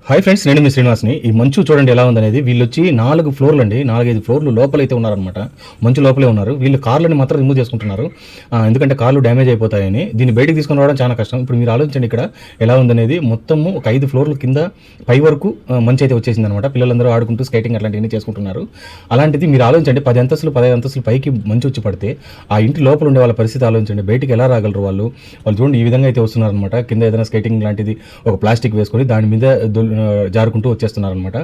Hi friends, నేను మీ శ్రీనివాస్ని. ఈ మంచు చూడండి ఎలా ఉందనేది. వీళ్ళు వచ్చి 4 ఫ్లోర్లు అండి, 4-5 ఫ్లోర్లు లోపలైతే ఉన్నారనమాట. మంచు లోపలే ఉన్నారు. వీళ్ళు కార్లని మాత్రం రిమూవ్ చేసుకుంటున్నారు. ఎందుకంటే కార్లు డ్యామేజ్ అయిపోతాయని. దీన్ని బయటికి తీసుకొని రావడం చాలా కష్టం. ఇప్పుడు మీరు ఆలోచించండి ఇక్కడ ఎలా ఉందనేది. మొత్తము ఒక 5 ఫ్లోర్ల కింద పై వరకు మంచు అయితే వచ్చేసింది అనమాట. పిల్లలందరూ ఆడుకుంటూ స్కేటింగ్ అట్లాంటివన్నీ చేసుకుంటున్నారు. అలాంటిది మీరు ఆలోచించండి, 10 అంతస్తులు 15 అంతస్తులు పైకి మంచు వచ్చి పడితే ఆ ఇంటి లోపల ఉండే వాళ్ళ పరిస్థితి ఆలోచించండి. బయటికి ఎలా రాగలరు వాళ్ళు చూడండి ఈ విధంగా అయితే వస్తున్నారనమాట. కింద ఏదైనా స్కేటింగ్ లాంటిది ఒక ప్లాస్టిక్ వేసుకొని దాని మీద జారుకుంటూ వచ్చేస్తున్నారనమాట.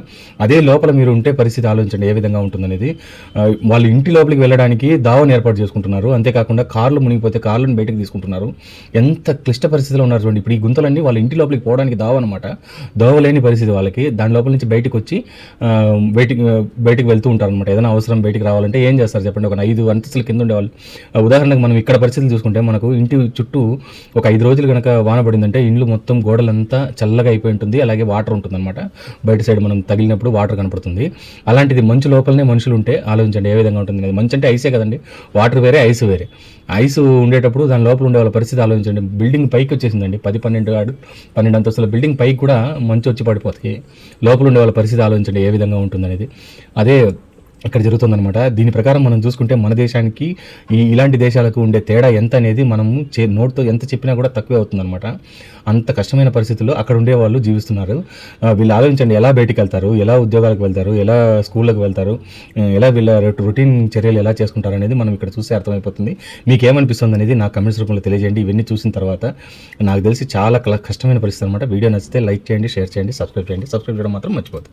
అదే లోపల మీరు ఉంటే పరిస్థితి ఆలోచించండి ఏ విధంగా ఉంటుందనేది. వాళ్ళు ఇంటి లోపలికి వెళ్ళడానికి దావని ఏర్పాటు చేసుకుంటున్నారు. అంతేకాకుండా కార్లు మునిగిపోతే కార్లను బయటకు తీసుకుంటున్నారు. ఎంత క్లిష్ట పరిస్థితిలో ఉన్నారు చూడండి. ఇప్పుడు ఈ గుంతలన్నీ వాళ్ళ ఇంటి లోపలికి పోవడానికి దావ అనమాట. దోవ లేని పరిస్థితి వాళ్ళకి. దాని లోపల నుంచి బయటకు వచ్చి బయటికి వెళ్తూ ఉంటారు అనమాట. ఏదైనా అవసరం బయటికి రావాలంటే ఏం చేస్తారు చెప్పండి. ఒక 5 అంతస్తుల కింద ఉండేవాళ్ళు. ఉదాహరణకు మనం ఇక్కడ పరిస్థితులు చూసుకుంటే మనకు ఇంటి చుట్టూ ఒక 5 రోజులు కనుక వాన పడిందంటే ఇండ్లు మొత్తం గోడలంతా చల్లగా అయిపోయి ఉంటుంది. అలాగే వాటర్ ఉంటుంది అనమాట. బయట సైడ్ మనం తగిలినప్పుడు వాటర్ కనపడుతుంది. అలాంటిది మంచు లోపలనే మనుషులు ఉంటే ఆలోచించండి ఏ విధంగా ఉంటుంది. మంచు అంటే ఐసే కదండి. వాటర్ వేరే, ఐస్ వేరే. ఐస్ ఉండేటప్పుడు దాని లోపల ఉండే వాళ్ళ పరిస్థితి ఆలోచించండి. బిల్డింగ్ పైకి వచ్చేసిందండి. 10-12 అంతస్తుల బిల్డింగ్ పైకి కూడా మంచు వచ్చి పడిపోతాయి. లోపల ఉండే వాళ్ళ పరిస్థితి ఆలోచించండి ఏ విధంగా ఉంటుందనేది. అదే ఇక్కడ జరుగుతుందనమాట. దీని ప్రకారం మనం చూసుకుంటే మన దేశానికి ఇలాంటి దేశాలకు ఉండే తేడా ఎంత అనేది మనము నోట్తో ఎంత చెప్పినా కూడా తక్కువే అవుతుందన్నమాట. అంత కష్టమైన పరిస్థితుల్లో అక్కడ ఉండే వాళ్ళు జీవిస్తున్నారు. వీళ్ళు ఆలోచించండి ఎలా బయటికి వెళ్తారు, ఎలా ఉద్యోగాలకు వెళ్తారు, ఎలా స్కూళ్ళకు వెళ్తారు, ఎలా వీళ్ళ రొటీన్ చర్యలు ఎలా చేసుకుంటారు అనేది మనం ఇక్కడ చూస్తే అర్థమైపోతుంది. మీకు ఏమనిపిస్తుంది అనేది నాకు కమెంట్స్ రూపంలో తెలియజేయండి. ఇవన్నీ చూసిన తర్వాత నాకు తెలిసి చాలా కష్టమైన పరిస్థితి అనమాట. వీడియో నచ్చితే లైక్ చేయండి, షేర్ చేయండి, సబ్స్క్రైబ్ చేయడం మాత్రం మర్చిపోతుంది.